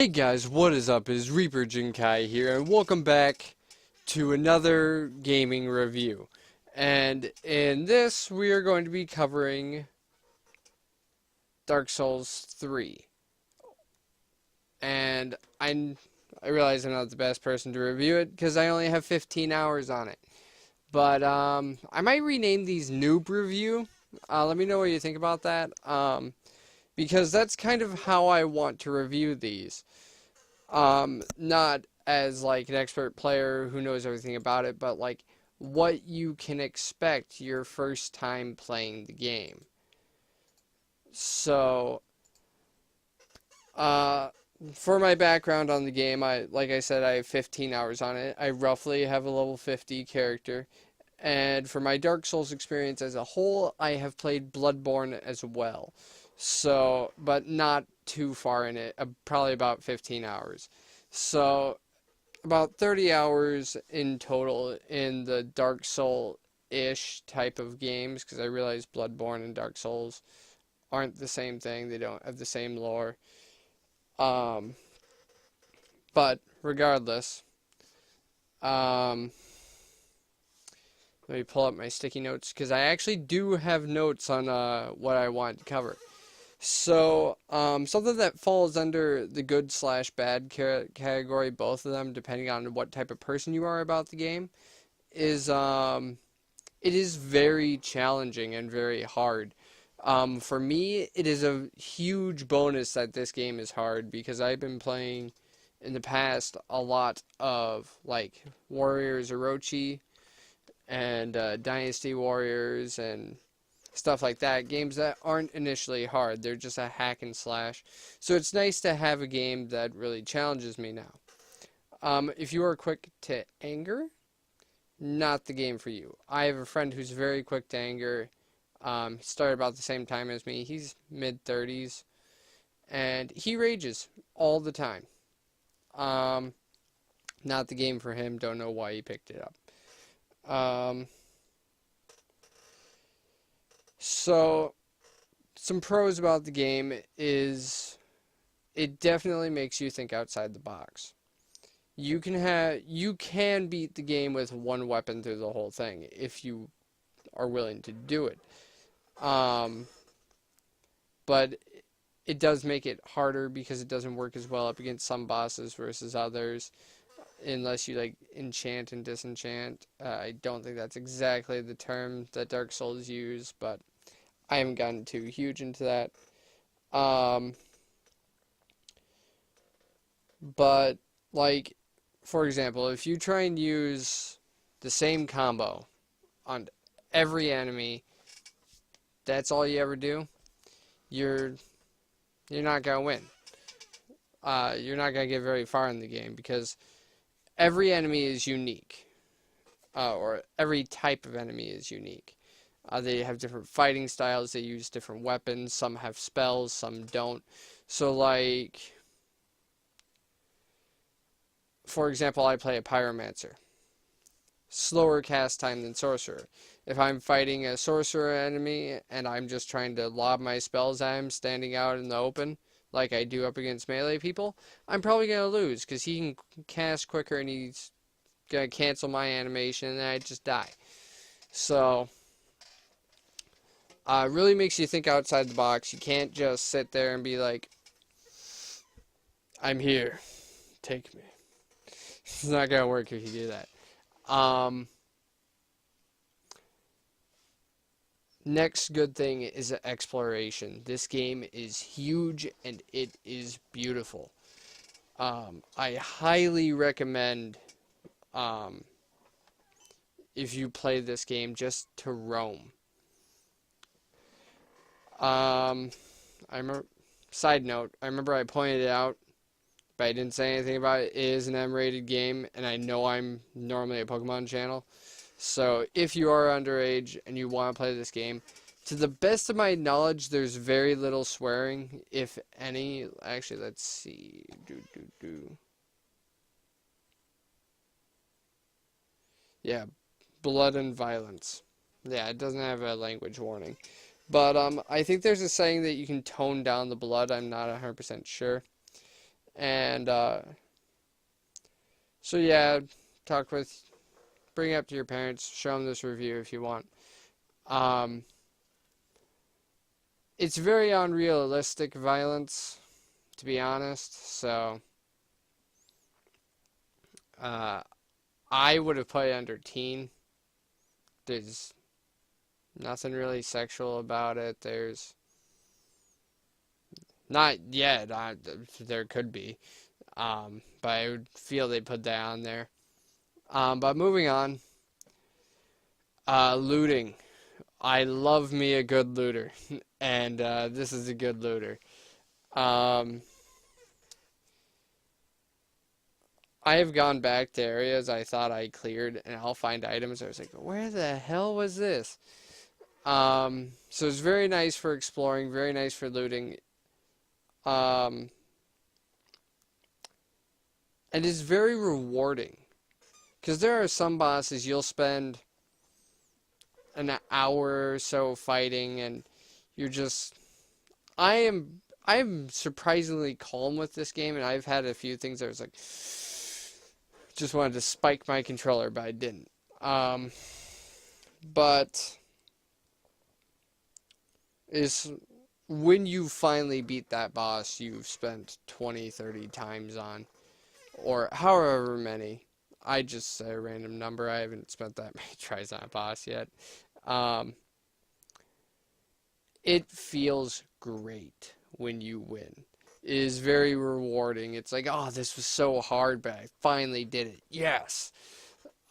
Hey guys, what is up? It is Reaper Jinkai here, and welcome back to another gaming review. And in this, we are going to be covering Dark Souls 3. And I realize I'm not the best person to review it, because I only have 15 hours on it. But, I might rename these Noob Review. Let me know what you think about that. Because that's kind of how I want to review these. Not as like an expert player who knows everything about it, but like what you can expect your first time playing the game. So, uh, for my background on the game, like I said, I have 15 hours on it. I roughly have a level 50 character. And for my Dark Souls experience as a whole, I have played Bloodborne as well. So, but not too far in it, probably about 15 hours. So, about 30 hours in total in the Dark Soul-ish type of games, because I realize Bloodborne and Dark Souls aren't the same thing. They don't have the same lore. Um, but regardless, let me pull up my sticky notes, because I actually do have notes on what I want to cover. So, something that falls under the good slash bad category, both of them, depending on what type of person you are about the game, is it is very challenging and very hard. For me, it is a huge bonus that this game is hard because I've been playing in the past a lot of like Warriors Orochi and Dynasty Warriors and stuff like that. Games that aren't initially hard. They're just a hack and slash. So it's nice to have a game that really challenges me now. If you are quick to anger, not the game for you. I have a friend who's very quick to anger. He started about the same time as me. He's mid-30s. And he rages all the time. Not the game for him. Don't know why he picked it up. So, some pros about the game is it definitely makes you think outside the box. You can beat the game with one weapon through the whole thing if you are willing to do it. But it does make it harder because it doesn't work as well up against some bosses versus others unless you like enchant and disenchant. I don't think that's exactly the term that Dark Souls use, but I haven't gotten too huge into that. But, like, for example, if you try and use the same combo on every enemy, that's all you ever do, you're not going to win. You're not going to get very far in the game because every enemy is unique. Or every type of enemy is unique. They have different fighting styles. They use different weapons. Some have spells. Some don't. So, like, for example, I play a Pyromancer. Slower cast time than Sorcerer. If I'm fighting a Sorcerer enemy and I'm just trying to lob my spells at him standing out in the open, like I do up against melee people, I'm probably going to lose because he can cast quicker and he's going to cancel my animation and I just die. So, it really makes you think outside the box. You can't just sit there and be like, I'm here. Take me. It's not going to work if you do that. Next good thing is exploration. This game is huge and it is beautiful. I highly recommend if you play this game just to roam. I remember, side note, I remember I pointed it out, but I didn't say anything about it. It is an M-rated game, and I know I'm normally a Pokemon channel. So if you are underage and you want to play this game, to the best of my knowledge, there's very little swearing, if any. Actually, let's see. Yeah, blood and violence. Yeah, it doesn't have a language warning. But I think there's a saying that you can tone down the blood. I'm not 100% sure. And so yeah, talk with, bring it up to your parents, show them this review if you want. Um, it's very unrealistic violence, to be honest. So uh, I would have put it under teen. There's nothing really sexual about it. There's not yet. There could be, but I would feel they'd put that on there. But moving on, looting. I love me a good looter, and this is a good looter. Um, I have gone back to areas I thought I cleared, and I'll find items. I was like, where the hell was this? So it's very nice for exploring, very nice for looting. Um, and it's very rewarding. Because there are some bosses you'll spend an hour or so fighting, and you're just... I'm surprisingly calm with this game, and I've had a few things that I was like, just wanted to spike my controller, but I didn't. But is when you finally beat that boss you've spent 20, 30 times on, or however many. I just say a random number. I haven't spent that many tries on a boss yet. Um, it feels great when you win. It is very rewarding. It's like, oh, this was so hard, but I finally did it. Yes.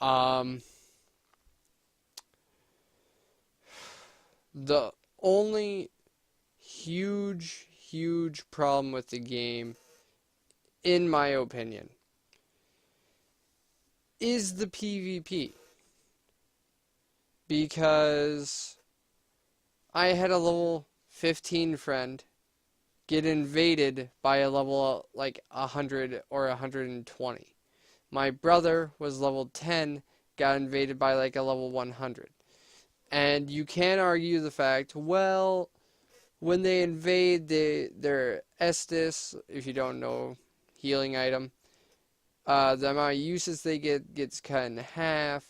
Um, the only huge problem with the game, in my opinion, is the PvP. Because I had a level 15 friend get invaded by a level like 100 or 120. My brother was level 10, got invaded by like a level 100. And you can't argue the fact, well, when they invade their Estus, if you don't know, healing item, the amount of uses they get gets cut in half,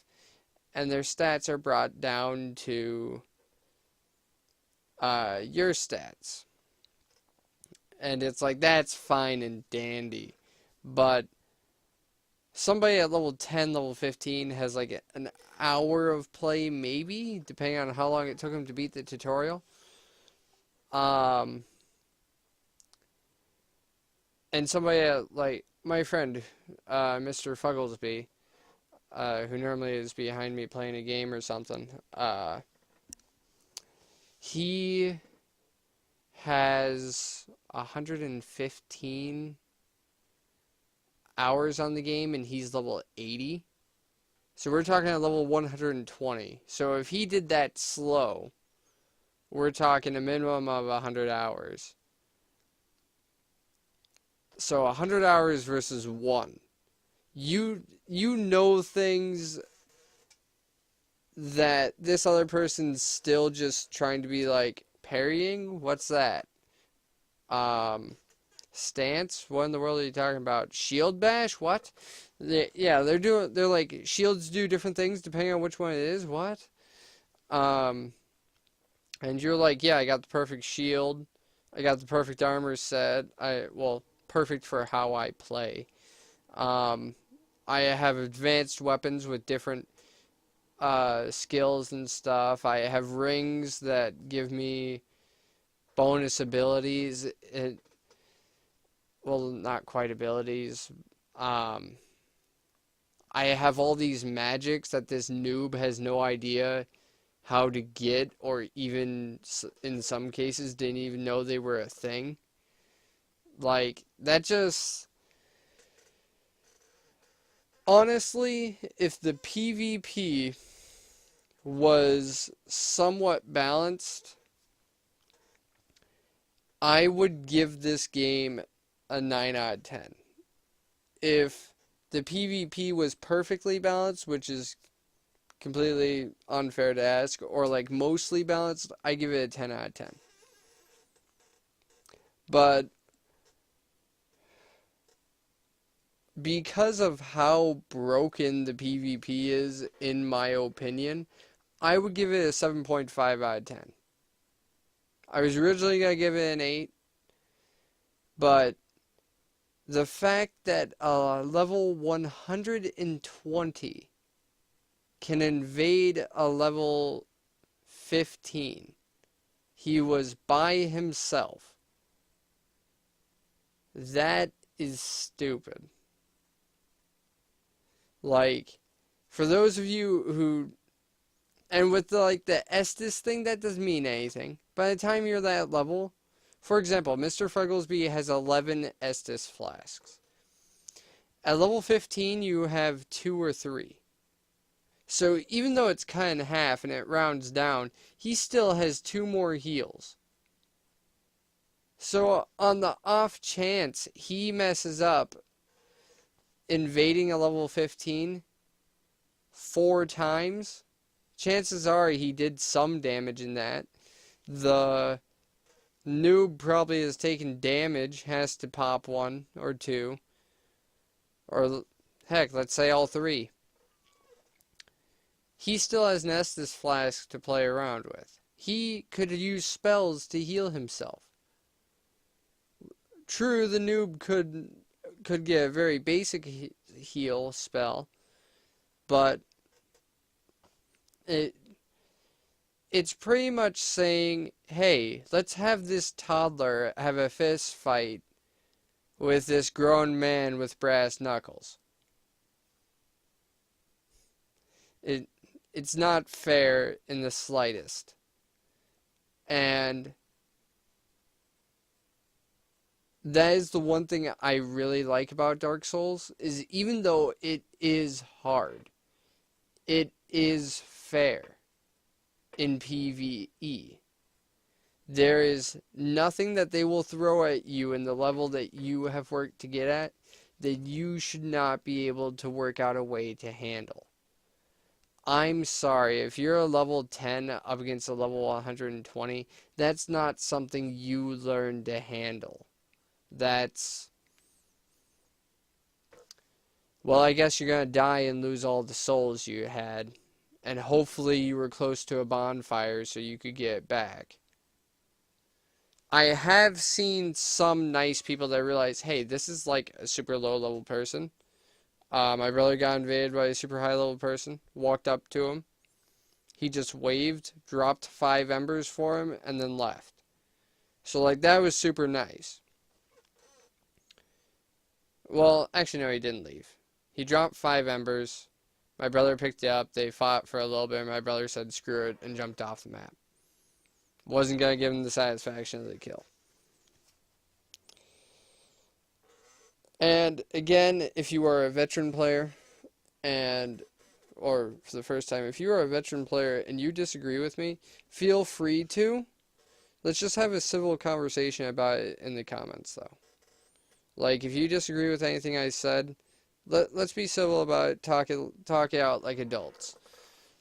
and their stats are brought down to your stats. And it's like, that's fine and dandy. But somebody at level 10, level 15 has like an hour of play, maybe, depending on how long it took them to beat the tutorial. And somebody at, like, my friend, Mr. Fugglesby, who normally is behind me playing a game or something, he has 115 hours on the game, and he's level 80. So we're talking at level 120. So if he did that slow, we're talking a minimum of 100 hours. So 100 hours versus 1. You know things that this other person's still just trying to be like parrying. What's that? Stance? What in the world are you talking about? Shield bash? What? They're like, shields do different things depending on which one it is. What? And you're like, yeah, I got the perfect shield. I got the perfect armor set. Perfect for how I play. I have advanced weapons with different skills and stuff. I have rings that give me bonus abilities. Well, not quite abilities. I have all these magics that this noob has no idea how to get, or even in some cases didn't even know they were a thing. Like, that just... Honestly, if the PvP was somewhat balanced, I would give this game a 9 out of 10. If the PvP was perfectly balanced, which is completely unfair to ask, or like mostly balanced, I give it a 10 out of 10. But because of how broken the PvP is, in my opinion, I would give it a 7.5 out of 10. I was originally going to give it an 8, but the fact that level 120 can invade a level 15, he was by himself, that is stupid. Like, for those of you who, and with the Estus thing, that doesn't mean anything. By the time you're that level, for example, Mr. Frugglesby has 11 Estus flasks. At level 15, you have 2 or 3. So even though it's cut in half and it rounds down, he still has 2 more heals. So on the off chance he messes up invading a level 15 4 times, chances are he did some damage in that. The noob probably has taken damage, has to pop 1 or 2. Or heck, let's say all 3. He still has an Estus flask to play around with. He could use spells to heal himself. True, the noob could get a very basic heal spell, but it's pretty much saying, hey, let's have this toddler have a fist fight with this grown man with brass knuckles. It's not fair in the slightest. And that is the one thing I really like about Dark Souls, is even though it is hard, it is fair in PvE. There is nothing that they will throw at you in the level that you have worked to get at that you should not be able to work out a way to handle. I'm sorry, if you're a level 10 up against a level 120, that's not something you learn to handle. That's... well, I guess you're going to die and lose all the souls you had. And hopefully you were close to a bonfire so you could get it back. I have seen some nice people that realize, hey, this is like a super low level person. My brother got invaded by a super high level person. Walked up to him. He just waved, dropped 5 embers for him, and then left. So, that was super nice. Well, actually, no, he didn't leave. He dropped 5 embers. My brother picked it up. They fought for a little bit. My brother said, screw it, and jumped off the map. Wasn't going to give him the satisfaction of the kill. And again, if you are a veteran player, or for the first time, if you are a veteran player and you disagree with me, feel free to. Let's just have a civil conversation about it in the comments, though. If you disagree with anything I said, let's be civil about it. Talk it out like adults.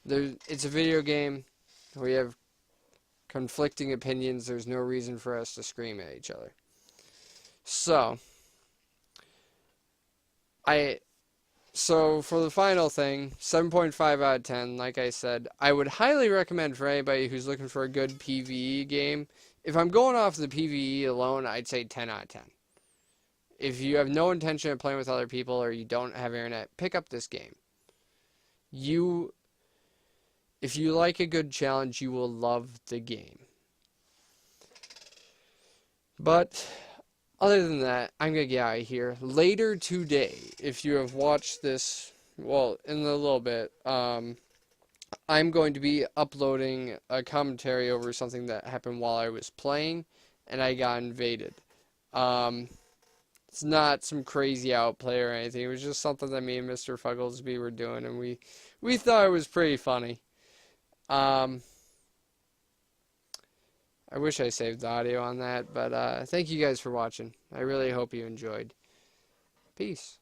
It's a video game. We have conflicting opinions. There's no reason for us to scream at each other. So for the final thing, 7.5 out of 10, like I said, I would highly recommend for anybody who's looking for a good PvE game. If I'm going off the PvE alone, I'd say 10 out of 10. If you have no intention of playing with other people or you don't have internet, pick up this game. If you like a good challenge, you will love the game. But other than that, I'm going to get out of here. Later today, if you have watched this, well, in a little bit, I'm going to be uploading a commentary over something that happened while I was playing, and I got invaded. It's not some crazy outplay or anything. It was just something that me and Mr. Fugglesby were doing, and we thought it was pretty funny. I wish I saved the audio on that, but thank you guys for watching. I really hope you enjoyed. Peace.